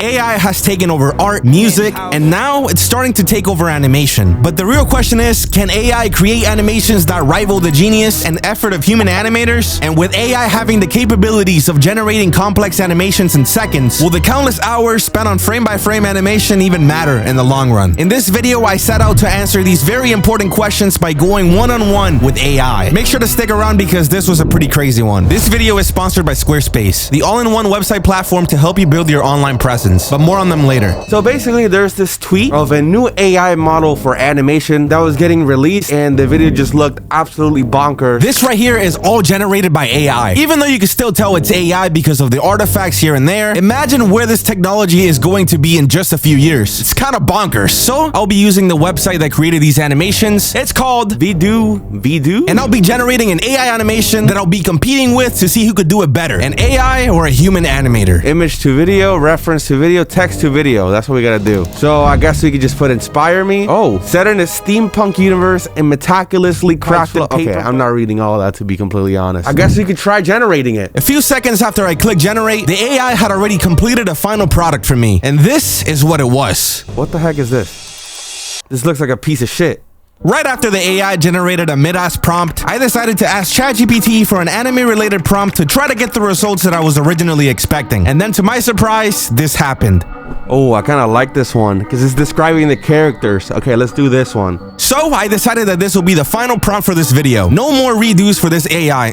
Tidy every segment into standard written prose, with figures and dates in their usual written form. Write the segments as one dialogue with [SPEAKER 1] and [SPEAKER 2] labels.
[SPEAKER 1] AI has taken over art, music, and now it's starting to take over animation. But the real question is, can AI create animations that rival the genius and effort of human animators? And with AI having the capabilities of generating complex animations in seconds, will the countless hours spent on frame-by-frame animation even matter in the long run? In this video, I set out to answer these very important questions by going one-on-one with AI. Make sure to stick around because this was a pretty crazy one. This video is sponsored by Squarespace, the all-in-one website platform to help you build your online presence, but more on them later.
[SPEAKER 2] So basically, there's this tweet of a new AI model for animation that was getting released, and the video just looked absolutely bonkers.
[SPEAKER 1] This right here is all generated by AI. Even though you can still tell it's AI because of the artifacts here and there, imagine where this technology is going to be in just a few years. It's kind of bonkers. So I'll be using the website that created these animations. It's called
[SPEAKER 2] Vidu,
[SPEAKER 1] and I'll be generating an AI animation that I'll be competing with to see who could do it better, an AI or a human animator.
[SPEAKER 2] Image to video, reference to video, text to video. That's what we gotta do. So I guess we could just put inspire me. Oh, set in a steampunk universe and meticulously crafted paper. Okay, I'm not reading all that, to be completely honest. I guess we could try generating it.
[SPEAKER 1] A few seconds after I click generate, the AI had already completed a final product for me, and this is what it was.
[SPEAKER 2] What the heck is this? This looks like a piece of shit.
[SPEAKER 1] Right after the AI generated a mid-ass prompt, I decided to ask ChatGPT for an anime-related prompt to try to get the results that I was originally expecting. And then to my surprise, this happened.
[SPEAKER 2] Oh, I kind of like this one because it's describing the characters. Okay, let's do this one.
[SPEAKER 1] So I decided that this will be the final prompt for this video. No more redos for this AI.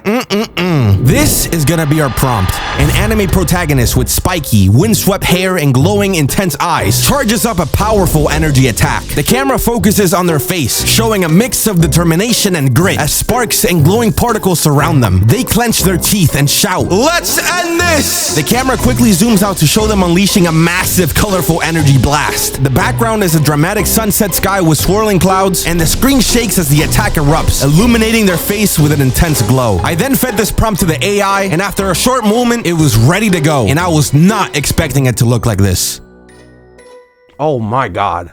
[SPEAKER 1] This is gonna be our prompt. An anime protagonist with spiky, windswept hair and glowing, intense eyes charges up a powerful energy attack. The camera focuses on their face, showing a mix of determination and grit as sparks and glowing particles surround them. They clench their teeth and shout, "Let's end this!" The camera quickly zooms out to show them unleashing a massive, colorful energy blast. The background is a dramatic sunset sky with swirling clouds, and the screen shakes as the attack erupts, illuminating their face with an intense glow. I then fed this prompt to the AI, and after a short moment, it was ready to go, and I was not expecting it to look like this.
[SPEAKER 2] Oh my god.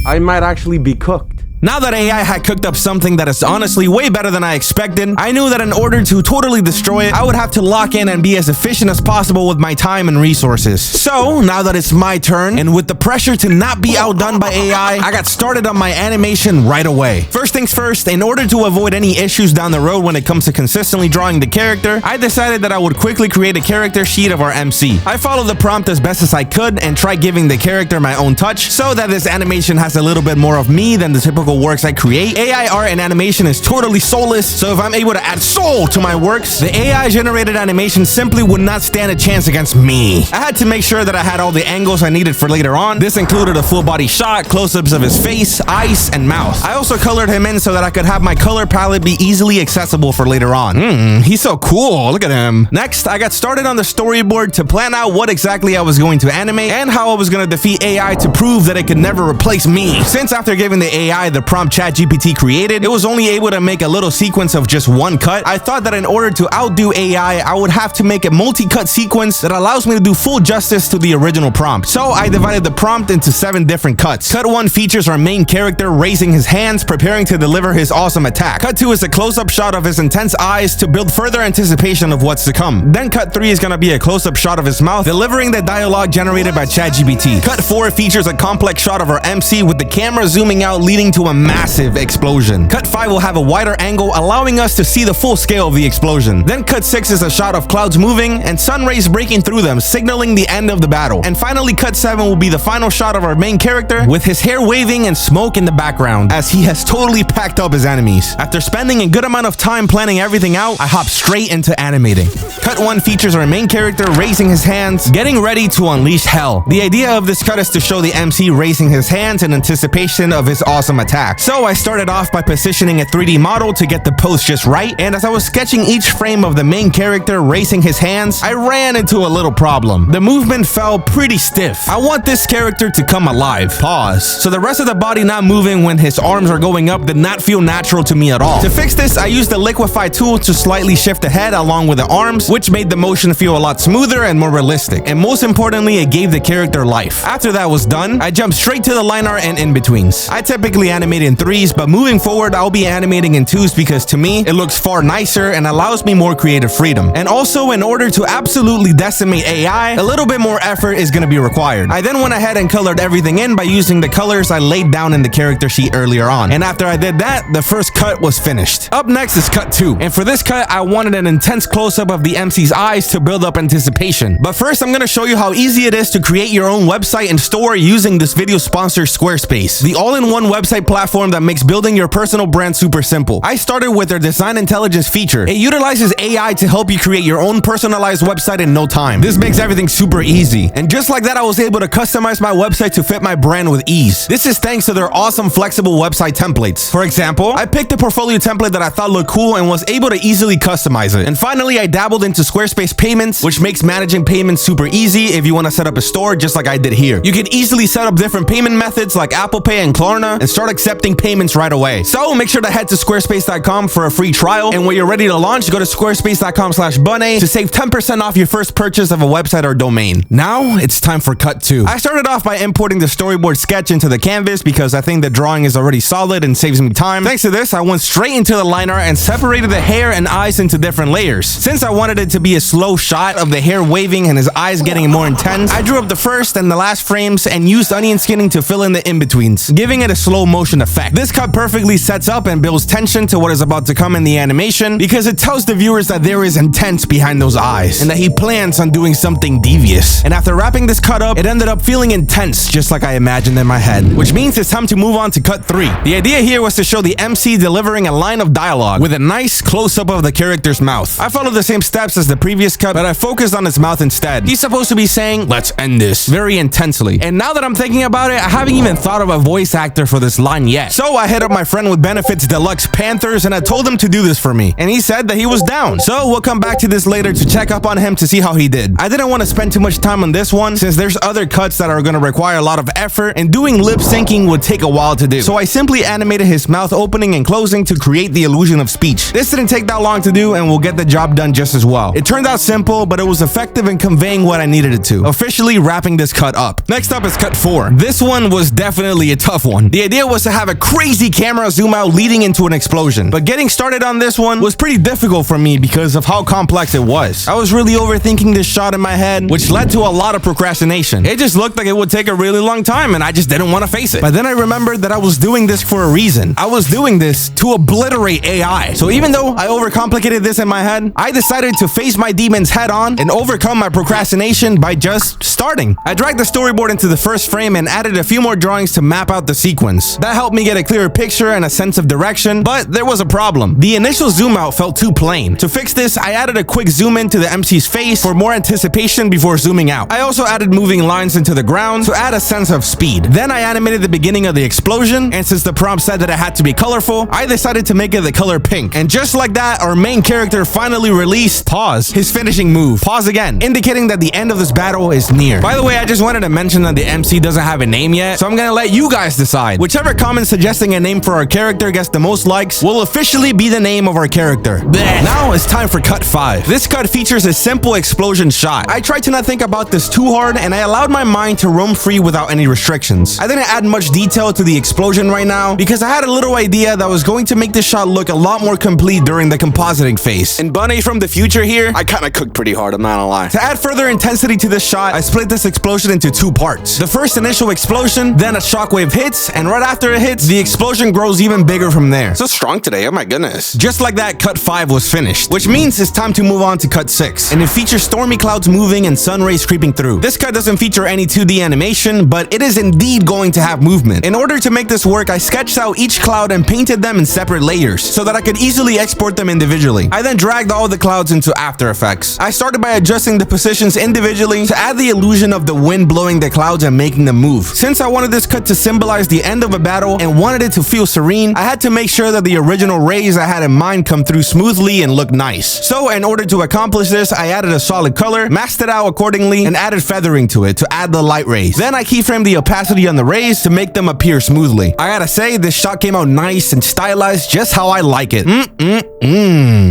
[SPEAKER 2] I might actually be cooked.
[SPEAKER 1] Now that AI had cooked up something that is honestly way better than I expected, I knew that in order to totally destroy it, I would have to lock in and be as efficient as possible with my time and resources. So, now that it's my turn, and with the pressure to not be outdone by AI, I got started on my animation right away. First things first, in order to avoid any issues down the road when it comes to consistently drawing the character, I decided that I would quickly create a character sheet of our MC. I followed the prompt as best as I could and tried giving the character my own touch so that this animation has a little bit more of me than the typical works I create. AI art and animation is totally soulless, so if I'm able to add soul to my works, the AI generated animation simply would not stand a chance against me. I had to make sure that I had all the angles I needed for later on. This included a full body shot, close-ups of his face, eyes, and mouth. I also colored him in so that I could have my color palette be easily accessible for later on. He's so cool, look at him. Next, I got started on the storyboard to plan out what exactly I was going to animate and how I was going to defeat AI to prove that it could never replace me. Since after giving the AI the prompt ChatGPT created, it was only able to make a little sequence of just one cut. I thought that in order to outdo AI, I would have to make a multi-cut sequence that allows me to do full justice to the original prompt. So I divided the prompt into 7 different cuts. Cut 1 features our main character raising his hands, preparing to deliver his awesome attack. Cut 2 is a close-up shot of his intense eyes to build further anticipation of what's to come. Then cut 3 is gonna be a close-up shot of his mouth, delivering the dialogue generated by ChatGPT. Cut 4 features a complex shot of our MC with the camera zooming out, leading to a massive explosion. Cut 5 will have a wider angle, allowing us to see the full scale of the explosion. Then cut 6 is a shot of clouds moving and sun rays breaking through them, signaling the end of the battle. And finally, cut 7 will be the final shot of our main character with his hair waving and smoke in the background, as he has totally packed up his enemies. After spending a good amount of time planning everything out, I hop straight into animating. Cut 1 features our main character raising his hands, getting ready to unleash hell. The idea of this cut is to show the MC raising his hands in anticipation of his awesome attack. So I started off by positioning a 3D model to get the pose just right, and as I was sketching each frame of the main character raising his hands, I ran into a little problem. The movement fell pretty stiff. I want this character to come alive. Pause. So the rest of the body not moving when his arms are going up did not feel natural to me at all. To fix this, I used the liquify tool to slightly shift the head along with the arms, which made the motion feel a lot smoother and more realistic. And most importantly, it gave the character life. After that was done, I jumped straight to the line art and in-betweens. I typically animate animate in 3s, but moving forward, I'll be animating in 2s because to me, it looks far nicer and allows me more creative freedom. And also, in order to absolutely decimate AI, a little bit more effort is going to be required. I then went ahead and colored everything in by using the colors I laid down in the character sheet earlier on. And after I did that, the first cut was finished. Up next is cut 2. And for this cut, I wanted an intense close-up of the MC's eyes to build up anticipation. But first, I'm going to show you how easy it is to create your own website and store using this video sponsor, Squarespace, the all-in-one website platform that makes building your personal brand super simple. I started with their design intelligence feature. It utilizes AI to help you create your own personalized website in no time. This makes everything super easy. And just like that, I was able to customize my website to fit my brand with ease. This is thanks to their awesome flexible website templates. For example, I picked a portfolio template that I thought looked cool and was able to easily customize it. And finally, I dabbled into Squarespace Payments, which makes managing payments super easy if you want to set up a store just like I did here. You can easily set up different payment methods like Apple Pay and Klarna and start accepting payments right away. So make sure to head to squarespace.com for a free trial, and when you're ready to launch, go to squarespace.com/Bunny to save 10% off your first purchase of a website or domain. Now it's time for cut 2. I started off by importing the storyboard sketch into the canvas because I think the drawing is already solid and saves me time. Thanks to this, I went straight into the line art and separated the hair and eyes into different layers. Since I wanted it to be a slow shot of the hair waving and his eyes getting more intense, I drew up the first and the last frames and used onion skinning to fill in the in-betweens, giving it a slow motion effect. This cut perfectly sets up and builds tension to what is about to come in the animation because it tells the viewers that there is intent behind those eyes and that he plans on doing something devious. And after wrapping this cut up, it ended up feeling intense just like I imagined in my head, which means it's time to move on to cut 3. The idea here was to show the MC delivering a line of dialogue with a nice close-up of the character's mouth. I followed the same steps as the previous cut, but I focused on his mouth instead. He's supposed to be saying, "Let's end this," very intensely. And now that I'm thinking about it, I haven't even thought of a voice actor for this line yet. So I hit up my friend with benefits, Deluxe Panthers, and I told him to do this for me. And he said that he was down. So we'll come back to this later to check up on him to see how he did. I didn't want to spend too much time on this one since there's other cuts that are going to require a lot of effort, and doing lip syncing would take a while to do. So I simply animated his mouth opening and closing to create the illusion of speech. This didn't take that long to do and will get the job done just as well. It turned out simple, but it was effective in conveying what I needed it to, officially wrapping this cut up. Next up is cut 4. This one was definitely a tough one. The idea was to have a crazy camera zoom out leading into an explosion, but getting started on this one was pretty difficult for me because of how complex it was. I was really overthinking this shot in my head, which led to a lot of procrastination. It just looked like it would take a really long time and I just didn't want to face it. But then I remembered that I was doing this for a reason. I was doing this to obliterate AI. So even though I overcomplicated this in my head, I decided to face my demons head on and overcome my procrastination by just starting. I dragged the storyboard into the first frame and added a few more drawings to map out the sequence. That helped me get a clearer picture and a sense of direction, but there was a problem. The initial zoom out felt too plain. To fix this, I added a quick zoom in to the MC's face for more anticipation before zooming out. I also added moving lines into the ground to add a sense of speed. Then I animated the beginning of the explosion, and since the prompt said that it had to be colorful, I decided to make it the color pink. And just like that, our main character finally released pause, his finishing move. Pause again, indicating that the end of this battle is near. By the way, I just wanted to mention that the MC doesn't have a name yet, so I'm gonna let you guys decide. Whichever comment suggesting a name for our character gets the most likes will officially be the name of our character. Blech. Now it's time for cut 5. This cut features a simple explosion shot. I tried to not think about this too hard, and I allowed my mind to roam free without any restrictions. I didn't add much detail to the explosion right now because I had a little idea that was going to make this shot look a lot more complete during the compositing phase. And Bunny from the future here, I kinda cooked pretty hard, I'm not gonna lie. To add further intensity to this shot, I split this explosion into 2 parts. The first initial explosion, then a shockwave hits, and right after it hits, the explosion grows even bigger from there. So strong today, oh my goodness. Just like that, cut 5 was finished, which means it's time to move on to cut 6. And it features stormy clouds moving and sun rays creeping through. This cut doesn't feature any 2D animation, but it is indeed going to have movement. In order to make this work, I sketched out each cloud and painted them in separate layers so that I could easily export them individually. I then dragged all the clouds into After Effects. I started by adjusting the positions individually to add the illusion of the wind blowing the clouds and making them move. Since I wanted this cut to symbolize the end of a battle and wanted it to feel serene, I had to make sure that the original rays I had in mind come through smoothly and look nice. So in order to accomplish this, I added a solid color, masked it out accordingly, and added feathering to it to add the light rays. Then I keyframed the opacity on the rays to make them appear smoothly. I gotta say, this shot came out nice and stylized just how I like it.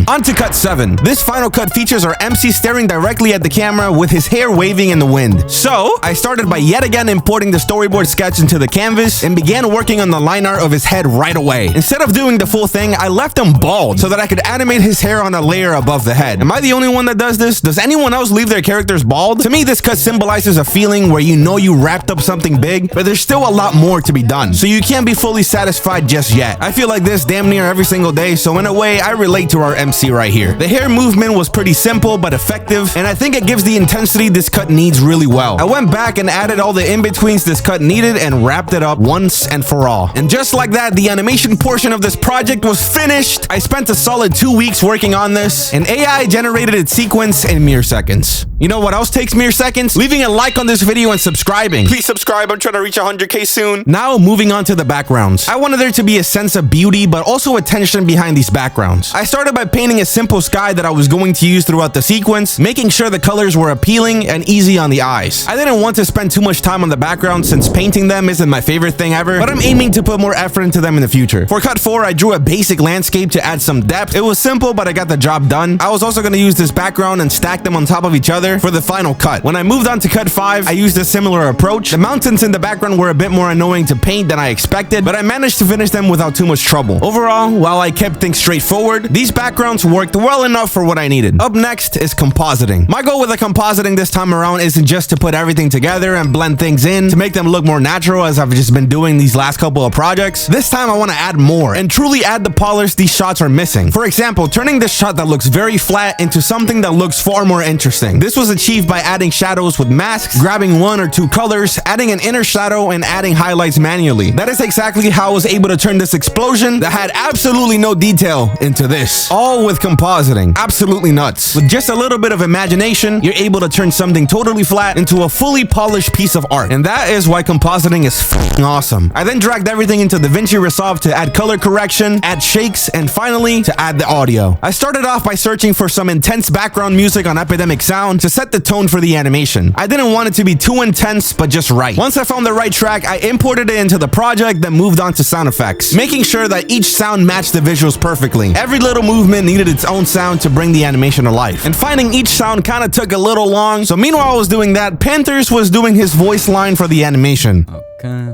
[SPEAKER 1] On to cut 7. This final cut features our MC staring directly at the camera with his hair waving in the wind. So I started by yet again importing the storyboard sketch into the canvas and began working on on the line art of his head right away. Instead of doing the full thing, I left him bald so that I could animate his hair on a layer above the head. Am I the only one that does this? Does anyone else leave their characters bald? To me, this cut symbolizes a feeling where you know you wrapped up something big, but there's still a lot more to be done. So you can't be fully satisfied just yet. I feel like this damn near every single day, so in a way, I relate to our MC right here. The hair movement was pretty simple but effective, and I think it gives the intensity this cut needs really well. I went back and added all the in-betweens this cut needed and wrapped it up once and for all. And just like that, the animation portion of this project was finished. I spent a solid 2 weeks working on this, and AI generated its sequence in mere seconds. You know what else takes mere seconds? Leaving a like on this video and subscribing. Please subscribe, I'm trying to reach 100k soon. Now, moving on to the backgrounds. I wanted there to be a sense of beauty, but also attention behind these backgrounds. I started by painting a simple sky that I was going to use throughout the sequence, making sure the colors were appealing and easy on the eyes. I didn't want to spend too much time on the background since painting them isn't my favorite thing ever, but I'm aiming to put more effort into them in the future. For cut 4, I drew a basic landscape to add some depth. It was simple, but I got the job done. I was also going to use this background and stack them on top of each other for the final cut. When I moved on to cut 5, I used a similar approach. The mountains in the background were a bit more annoying to paint than I expected, but I managed to finish them without too much trouble. Overall, while I kept things straightforward, these backgrounds worked well enough for what I needed. Up next is compositing. My goal with the compositing this time around isn't just to put everything together and blend things in to make them look more natural as I've just been doing these last couple of projects. This time I want to add more and truly add the polish these shots are missing. For example, turning this shot that looks very flat into something that looks far more interesting. This was achieved by adding shadows with masks, grabbing 1 or 2 colors, adding an inner shadow, and adding highlights manually. That is exactly how I was able to turn this explosion that had absolutely no detail into this. All with compositing. Absolutely nuts. With just a little bit of imagination, you're able to turn something totally flat into a fully polished piece of art. And that is why compositing is f***ing awesome. I then dragged everything into DaVinci Resolve to add color correction, add shakes, and finally to add the audio. I started off by searching for some intense background music on Epidemic Sound to set the tone for the animation. I didn't want it to be too intense, but just right. Once I found the right track, I imported it into the project, then moved on to sound effects, making sure that each sound matched the visuals perfectly. Every little movement needed its own sound to bring the animation to life. And finding each sound kind of took a little long, so meanwhile I was doing that, Panthers was doing his voice line for the animation.
[SPEAKER 3] Okay.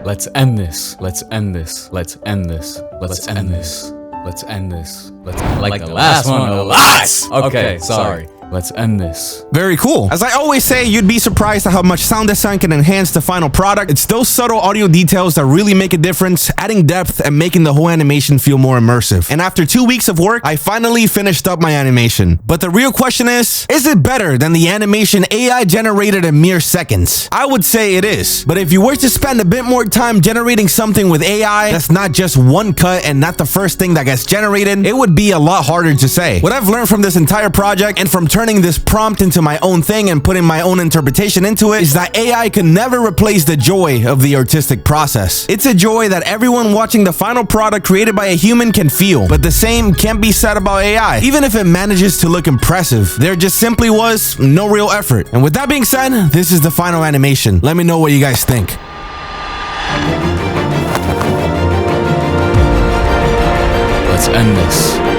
[SPEAKER 3] Let's end this. Let's end this. Let's end this. Let's end this. Let's end this. Let's end like the last one a lot. Okay, sorry. Let's end this.
[SPEAKER 1] Very cool. As I always say, you'd be surprised at how much sound design can enhance the final product. It's those subtle audio details that really make a difference, adding depth and making the whole animation feel more immersive. And after 2 weeks of work, I finally finished up my animation. But the real question is it better than the animation AI generated in mere seconds? I would say it is. But if you were to spend a bit more time generating something with AI that's not just one cut and not the first thing that gets generated, it would be a lot harder to say. What I've learned from this entire project and from turning this prompt into my own thing and putting my own interpretation into it is that AI can never replace the joy of the artistic process. It's a joy that everyone watching the final product created by a human can feel, but the same can't be said about AI. Even if it manages to look impressive, there just simply was no real effort. And with that being said, this is the final animation. Let me know what you guys think.
[SPEAKER 3] Let's end this.